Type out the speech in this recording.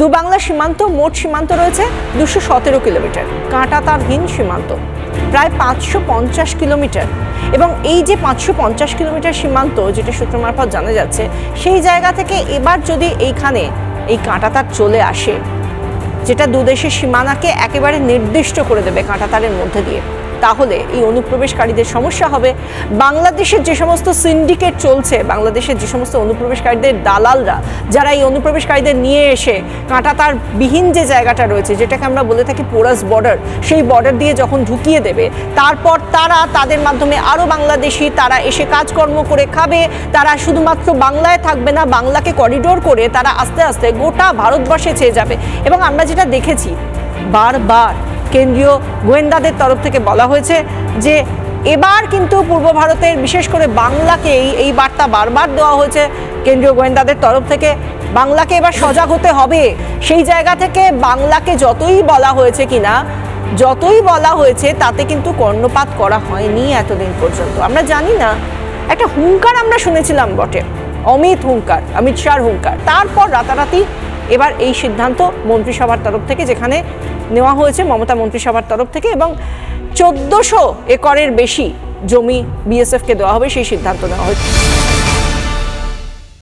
বাংলা সীমান্ত, মোট সীমান্ত রয়েছে 217 কিলোমিটার, কাঁটাতারহীন সীমান্ত প্রায় 550 কিলোমিটার। এবং এই যে 550 কিলোমিটার সীমান্ত, যেটা সূত্র মারফত জানা যাচ্ছে, সেই জায়গা থেকে এবার যদি এইখানে এই কাঁটাতার চলে আসে, যেটা দুদেশের সীমানাকে একেবারে নির্দিষ্ট করে দেবে কাঁটাতারের মধ্যে দিয়ে, তাহলে এই অনুপ্রবেশকারীদের সমস্যা হবে। বাংলাদেশের যে সমস্ত সিন্ডিকেট চলছে, বাংলাদেশের যে সমস্ত অনুপ্রবেশকারীদের দালালরা, যারা এই অনুপ্রবেশকারীদের নিয়ে এসে কাঁটাতার বিহীন যে জায়গাটা রয়েছে, যেটাকে আমরা বলে থাকি পোরাস বর্ডার, সেই বর্ডার দিয়ে যখন ঢুকিয়ে দেবে, তারপর তাদের মাধ্যমে আরও বাংলাদেশি তারা এসে কাজকর্ম করে খাবে। তারা শুধুমাত্র বাংলায় থাকবে না, বাংলাকে করিডোর করে তারা আস্তে আস্তে গোটা ভারতবর্ষে ছেয়ে যাবে। এবং আমরা যেটা দেখেছি, বারবার কেন্দ্রীয় গোয়েন্দাদের তরফ থেকে বলা হয়েছে যে এবার কিন্তু পূর্ব ভারতের, বিশেষ করে বাংলাকে এই বার্তা বারবার দেওয়া হয়েছে কেন্দ্রীয় গোয়েন্দাদের তরফ থেকে, বাংলাকে এবার সজাগ হতে হবে। সেই জায়গা থেকে বাংলাকে যতই বলা হয়েছে তাতে কিন্তু কর্ণপাত করা হয়নি এতদিন পর্যন্ত। আমরা জানি না, একটা হুঙ্কার আমরা শুনেছিলাম বটে, অমিত শাহর হুঙ্কার, তারপর রাতারাতি এবার এই সিদ্ধান্ত মন্ত্রিসভার তরফ থেকে, যেখানে নেওয়া হয়েছে মমতা মন্ত্রিসভার তরফ থেকে, এবং 1400 একরের বেশি জমি বিএসএফকে দেওয়া হবে, সেই সিদ্ধান্ত নেওয়া হয়েছে।